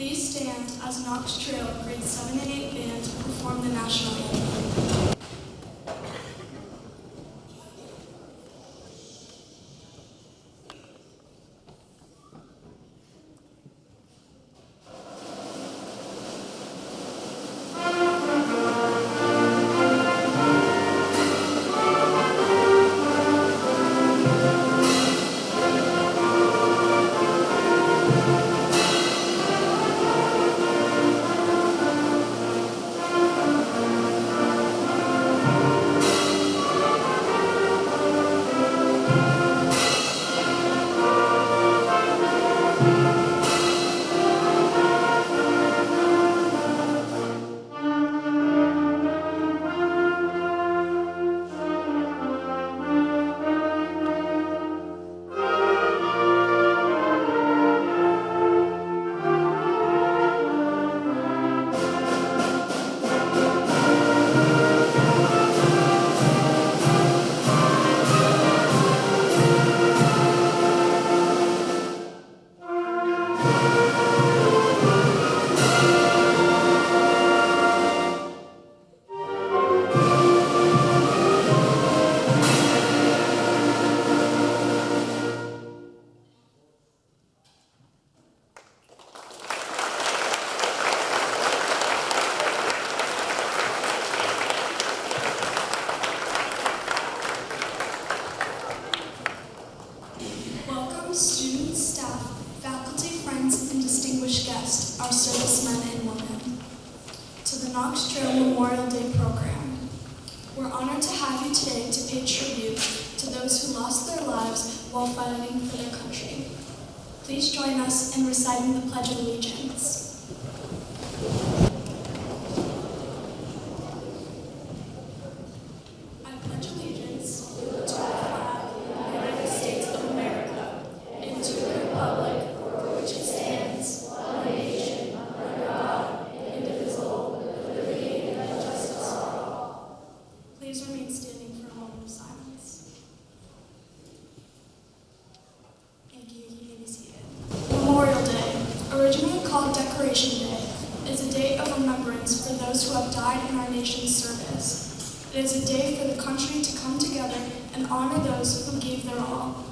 Please stand as Knox Trail grade 7 and 8 band perform the national anthem. Students, staff, faculty, friends, and distinguished guests, our servicemen and women, to the Knox Trail Memorial Day program. We're honored to have you today to pay tribute to those who lost their lives while fighting for their country. Please join us in reciting the Pledge of Allegiance. I pledge allegiance to the flag of the United States of America, and to the republic for which it stands, one nation, under God, indivisible, with liberty and justice for all. Please remain standing for a moment of silence. Thank you. You may be seated. Memorial Day, originally called Decoration Day, is a day of remembrance for those who have died in our nation's service. It is a day for the country to come together and honor those who gave their all.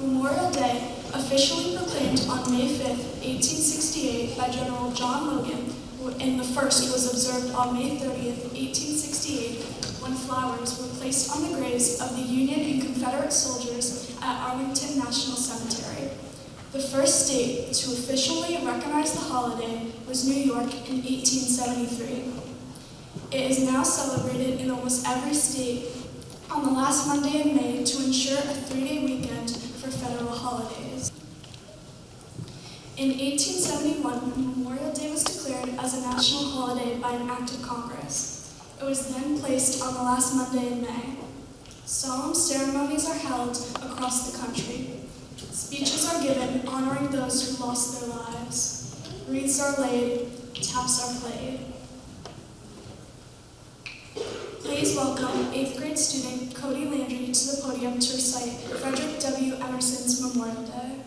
Memorial Day, officially proclaimed on May 5th, 1868 by General John Logan, and the first was observed on May 30th, 1868, when flowers were placed on the graves of the Union and Confederate soldiers at Arlington National Cemetery. The first state to officially recognize the holiday was New York in 1873. It is now celebrated in almost every state on the last Monday in May to ensure a 3-day weekend for federal holidays. In 1871, Memorial Day was declared as a national holiday by an act of Congress. It was then placed on the last Monday in May. Solemn ceremonies are held across the country. Speeches are given honoring those who lost their lives. Wreaths are laid, taps are played. Please welcome 8th grade student Cody Landry to the podium to recite Frederick W. Emerson's Memorial Day.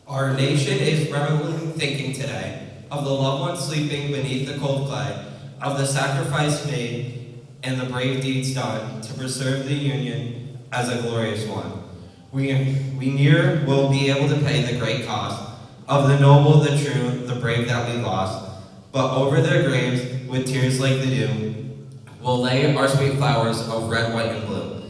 Our nation is reverently thinking today of the loved ones sleeping beneath the cold clay, of the sacrifice made and the brave deeds done to preserve the Union as a glorious one. We near will be able to pay the great cost of the noble, the true, the brave that we lost, but over their graves, with tears like the dew, we'll lay our sweet flowers of red, white, and blue.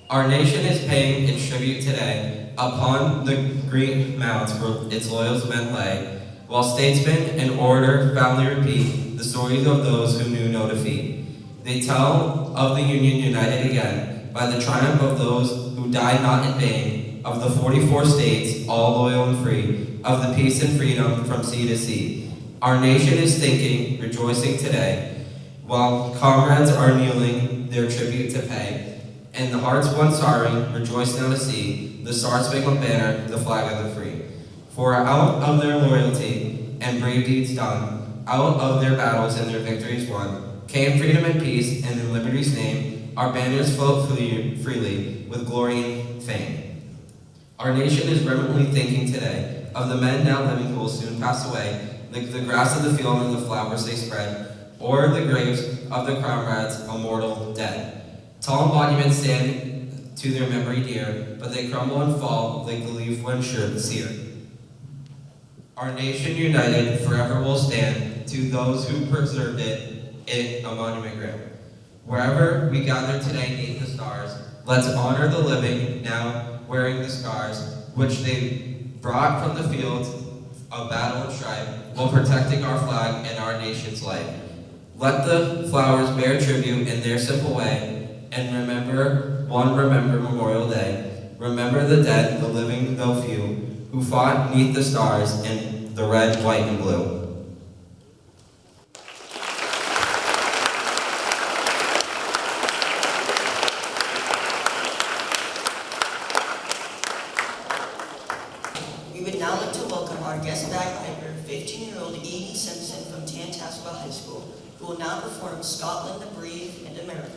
Our nation is paying its tribute today upon the green mounds where its loyal men lay, while statesmen and orator proudly repeat the stories of those who knew no defeat. They tell of the Union united again by the triumph of those who died not in vain, of the 44 states, all loyal and free, of the peace and freedom from sea to sea. Our nation is thinking, rejoicing today, while comrades are kneeling their tribute to pay, and the hearts once sorry rejoice now to see the Star-Spangled Banner, the flag of the free. For out of their loyalty and brave deeds done, out of their battles and their victories won, came freedom and peace, and in liberty's name, our banners float freely with glory and fame. Our nation is reverently thinking today of the men now living who will soon pass away, like the grass of the field and the flowers they spread, or the graves of the comrades immortal dead. Tall embodiments stand to their memory dear, but they crumble and fall like the leaf when sere. Our nation united forever will stand to those who preserved it in a monument grim. Wherever we gather today beneath the stars, let's honor the living now wearing the scars which they brought from the fields of battle and strife while protecting our flag and our nation's life. Let the flowers bear tribute in their simple way, and remember Memorial Day. Remember the dead, the living though few, who fought neath the stars in the red, white, and blue. We would now like to welcome our guest bagpiper, 15-year-old Eden Simpson from Tantascwa High School, who will now perform Scotland the Brave and America.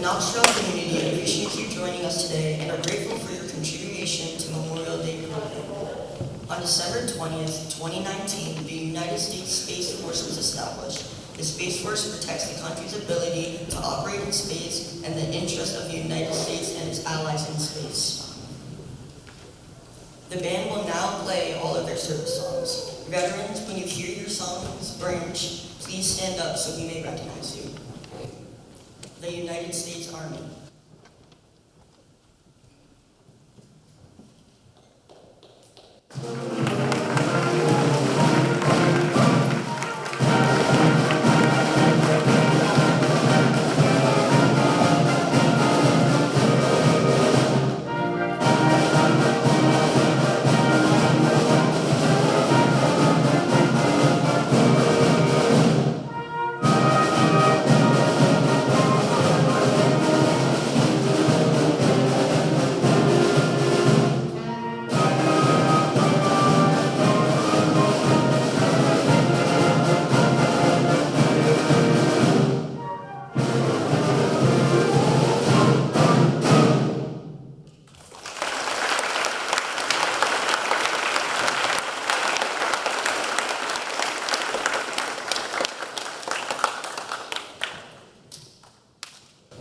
Knox community appreciates you joining us today and are grateful for your contribution to Memorial Day program. On December 20th, 2019, the United States Space Force was established. The Space Force protects the country's ability to operate in space and the interest of the United States and its allies in space. The band will now play all of their service songs. Veterans, when you hear your songs branch, please stand up so we may recognize you. The United States Army.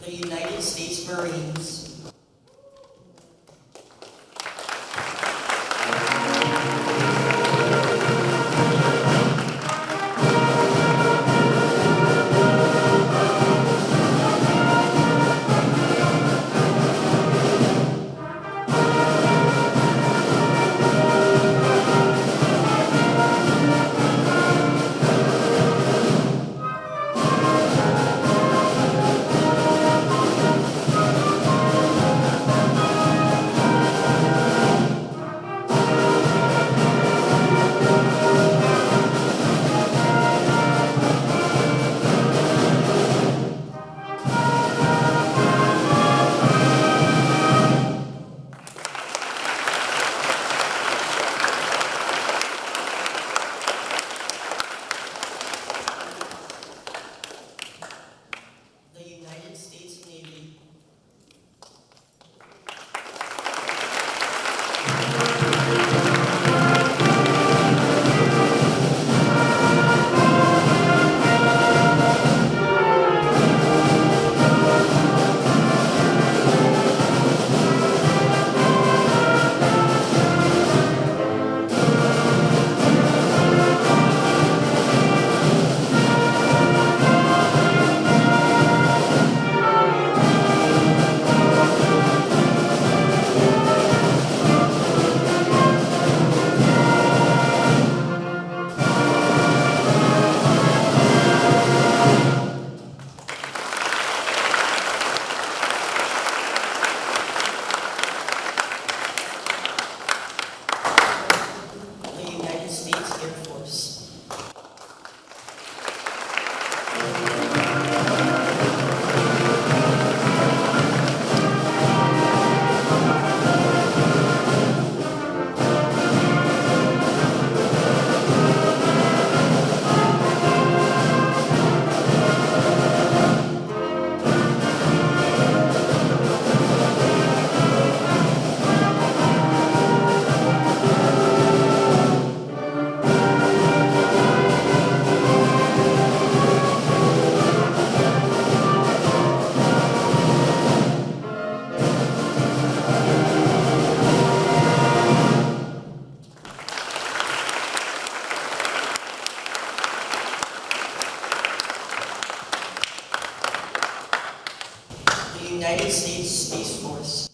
The United States Marines. United States Space Force.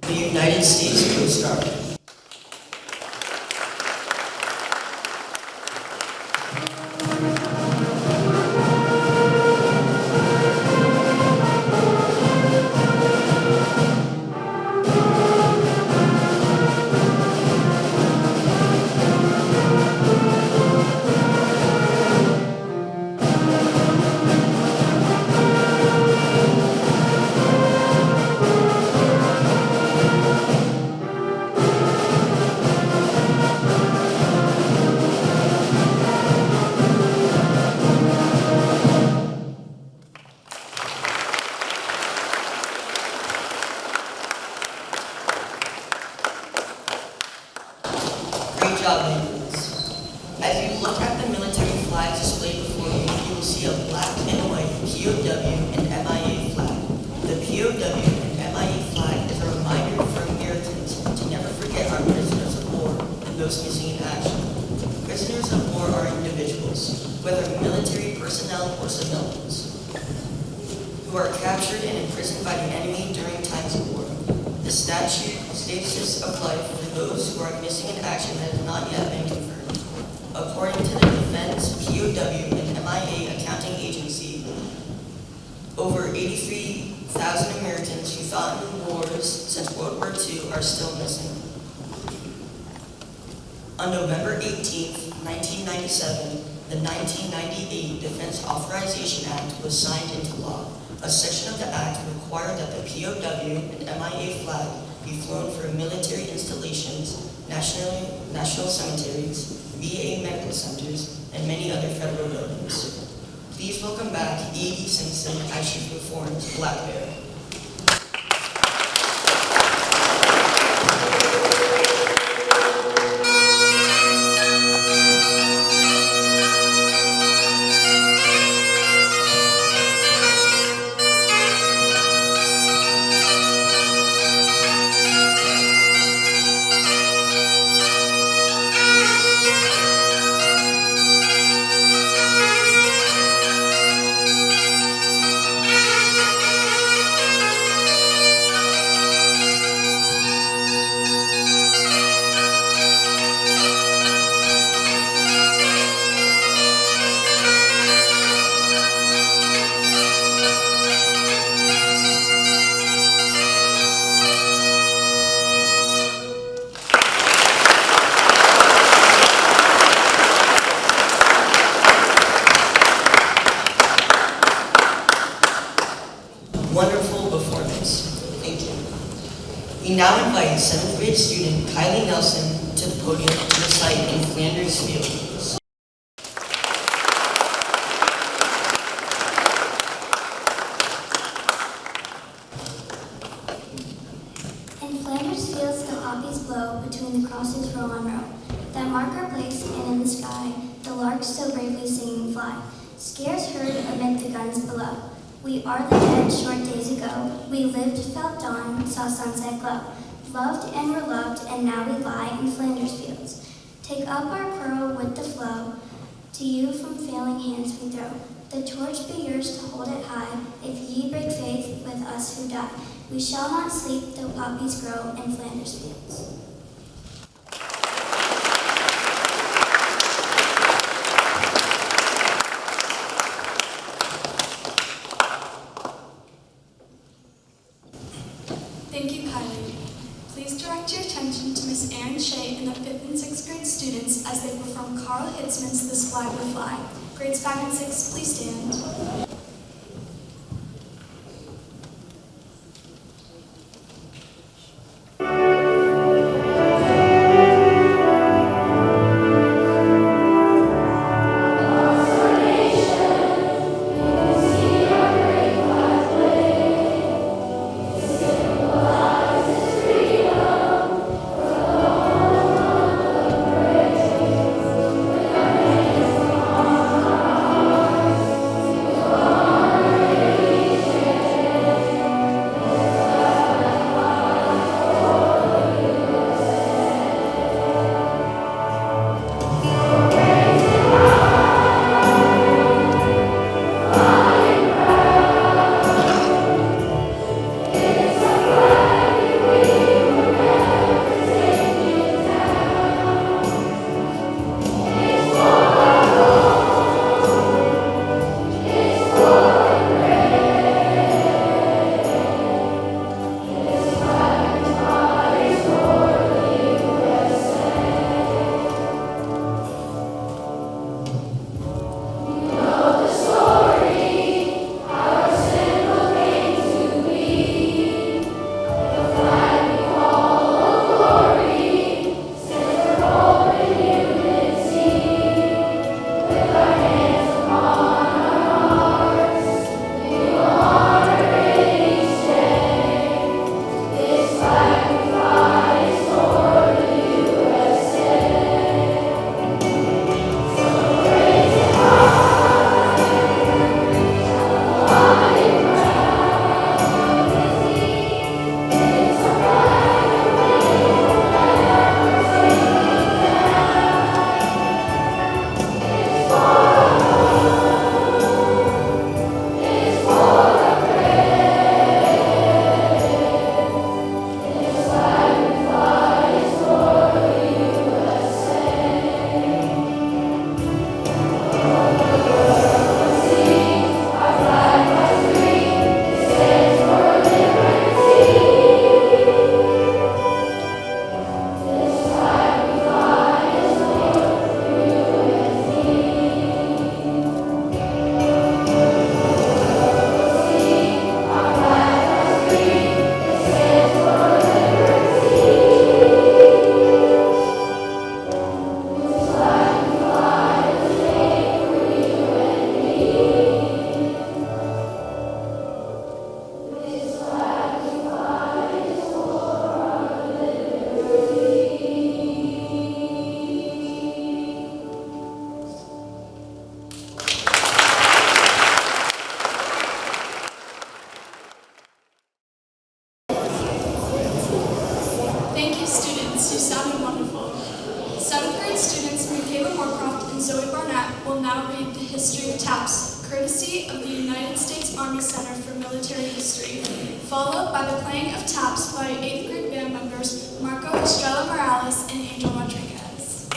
The United States Coast Guard. Great job, ladies. As you look at the military flag displayed before you, you will see a black and white POW and MIA flag. The POW and MIA flag is a reminder for Americans to never forget our prisoners of war and those missing in action. Prisoners of war are individuals, whether military personnel or civilians, who are captured and imprisoned by the enemy during times of war. The statute status of life for those who are missing in action that has not yet been confirmed. According to the Defense, POW, and MIA Accounting Agency, over 83,000 Americans who fought in wars since World War II are still missing. On November 18, 1997, the 1998 Defense Authorization Act was signed into law. A section of the act required that the POW and MIA flag be flown for military installations, national cemeteries, VA medical centers, and many other federal buildings. Please welcome back E.D. Simpson as she performs Black Bear. Wonderful performance. Thank you. We now invite 7th grade student Kylie Nelson to the podium to recite in Flanders Field. In Flanders fields the poppies blow between the crosses row on row that mark our place, and in the sky the larks so bravely singing fly, scarce heard amid the guns below. We are the dead short days ago. We lived, felt dawn, saw sunset glow. Loved and were loved, and now we lie in Flanders fields. Take up our pearl with the flow. To you from failing hands we throw. The torch be yours to hold it high. If ye break faith with us who die, we shall not sleep though poppies grow in Flanders fields. Thank you, Kylie. Please direct your attention to Miss Erin Shea and the 5th and 6th grade students as they perform Carl Hitzman's This Flag Will Fly. Grades 5 and 6, please stand. Thank you, students. You sounded wonderful. 7th grade students Michaela Moorcroft and Zoe Barnett will now read the history of TAPS, courtesy of the United States Army Center for Military History, followed by the playing of TAPS by 8th grade band members Marco Estrella Morales and Angel Rodriguez.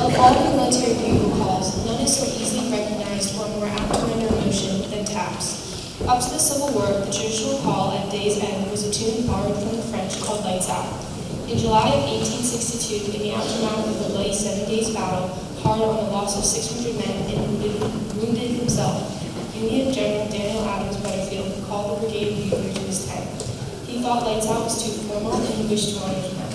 Of all the military bugle calls, none is so easily recognized or more apt to render emotion than taps. Up to the Civil War, the traditional call at day's end was a tune borrowed from the French called Lights Out. In July of 1862, in the aftermath of the bloody 7 Days Battle, hard on the loss of 600 men and wounded himself, Union General Daniel Adams Butterfield called the brigade of buglers to his tent. He thought Lights Out was too formal and he wished to honor his men.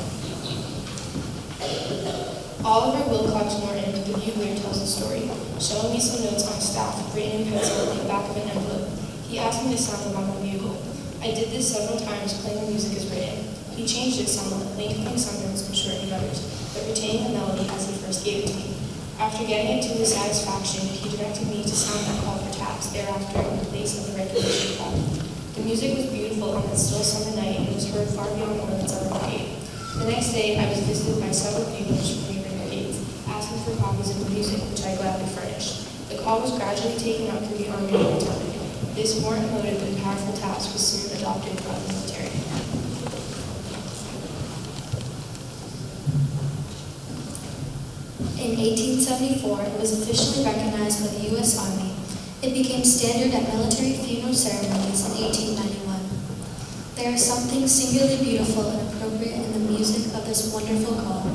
Oliver Wilcox Norton, the bugler, tells the story, showing me some notes on staff written in pencil in the back of an envelope. He asked me to sound them on the bugle. I did this several times, playing the music as written. He changed it somewhat, lengthening some notes and shortening others, but retaining the melody as he first gave it to me. After getting it to his satisfaction, he directed me to sound that call for taps thereafter in place of the regulation call. The music was beautiful on that still summer night and was heard far beyond the limits of our gate. The next day, I was visited by several buglers from neighboring arcades, asking for copies of the music, which I gladly furnished. The call was gradually taken up through the army and artillery. This more emotive and powerful task was soon adopted by the military. In 1874, it was officially recognized by the U.S. Army. It became standard at military funeral ceremonies in 1891. There is something singularly beautiful and appropriate in the music of this wonderful call.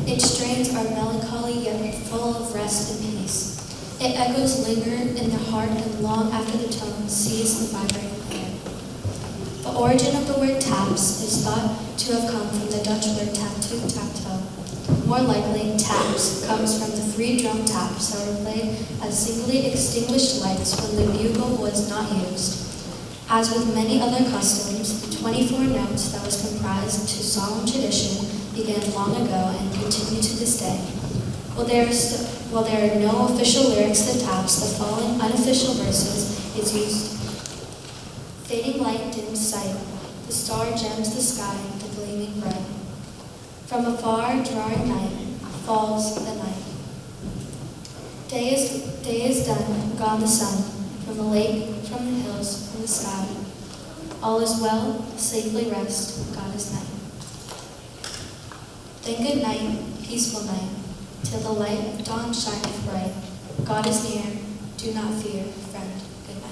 Its strains are melancholy yet full of rest and peace. It echoes linger in the heart and long after the tone cease the vibrating air. The origin of the word taps is thought to have come from the Dutch word tattoo, tap-toe. More likely, taps comes from the 3 drum taps that were played as singly extinguished lights when the bugle was not used. As with many other customs, the 24 notes that was comprised to solemn tradition began long ago and continue to this day. While there are no official lyrics to taps, the following unofficial verses is used. Fading light dims sight, the star gems the sky, the gleaming bright. From afar, drawing night, falls the night. Day is done, gone the sun, from the lake, from the hills, from the sky. All is well, safely rest, God is night. Then good night, peaceful night, till the light of dawn shineth bright. God is near, do not fear, friend, good night.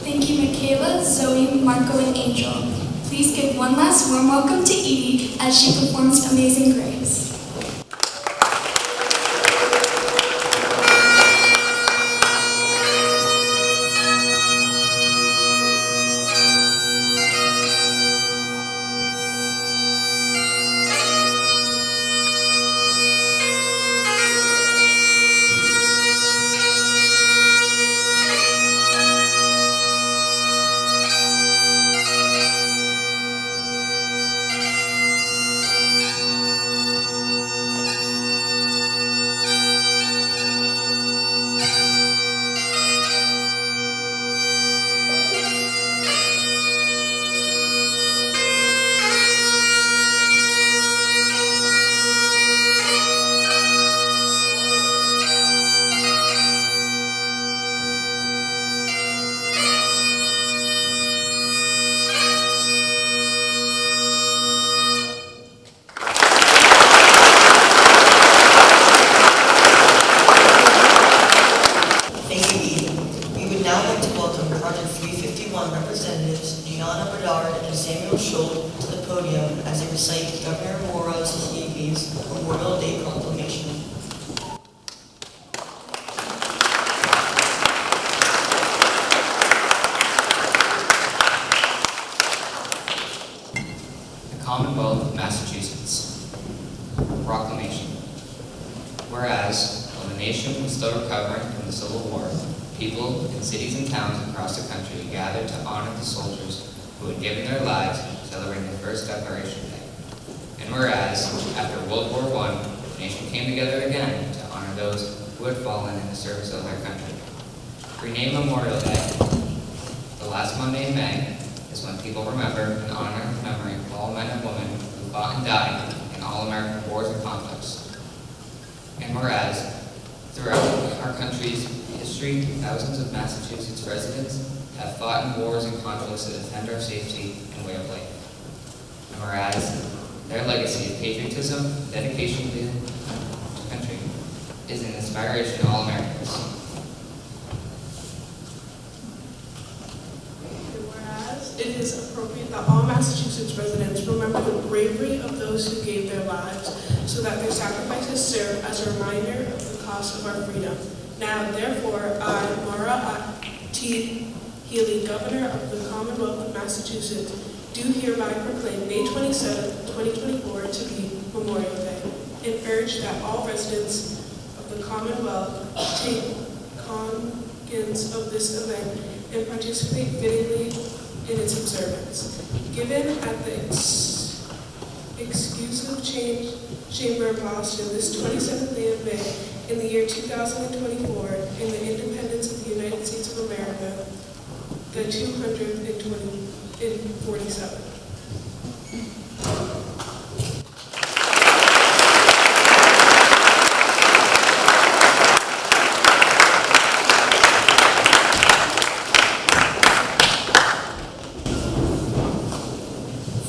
Thank you, Michaela, Zoe, Marco, and Angel. Please give one last warm welcome to Edie as she performs Amazing Grace. NYCCAB's Memorial Day Proclamation. The Commonwealth of Massachusetts. Proclamation. Whereas, while the nation was still recovering from the Civil War, people in cities and towns across the country gathered to honor the soldiers who had given their lives celebrating the first Declaration Day. And whereas, after World War I, the nation came together again to honor those who had fallen in the service of their country. Renamed Memorial Day, the last Monday in May, is when people remember and honor the memory of all men and women who fought and died in all American wars and conflicts. And whereas, throughout our country's history, thousands of Massachusetts residents have fought in wars and conflicts to defend our safety and way of life. And whereas, their legacy of patriotism, dedication to the country, is an inspiration to all Americans. Whereas it is appropriate that all Massachusetts residents remember the bravery of those who gave their lives so that their sacrifices serve as a reminder of the cost of our freedom. Now, therefore, I, Maura T. Healy, Governor of the Commonwealth of Massachusetts, do hereby proclaim May 27, 2024 to be Memorial Day, and urge that all residents of the Commonwealth take cognizance of this event and participate fittingly in its observance. Given at the exclusive Chamber of Boston this 27th day of May in the year 2024, in the independence of the United States of America, the 247.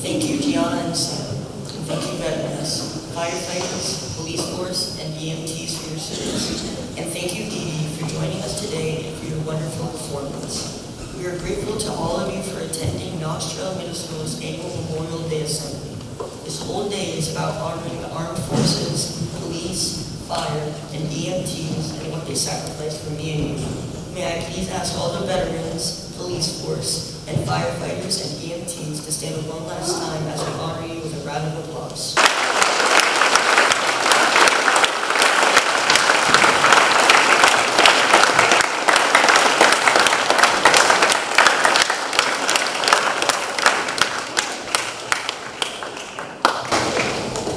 Thank you, Gianna and Sam. And thank you, veterans, firefighters, police force, and EMTs for your service. And thank you, Dee Dee, for joining us today and for your wonderful performance. We are grateful to all of you for attending Knox Middle School's annual Memorial Day Assembly. This whole day is about honoring the armed forces, police, fire, and EMTs and what they sacrificed for me and you. May I please ask all the veterans, police force, and firefighters and EMTs to stand one last time as we honor you with a round of applause.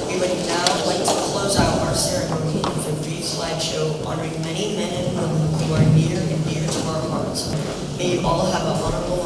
We would now like to close out our ceremony with a brief slideshow honoring many men and women who are near and dear to our hearts. May you all have an honorable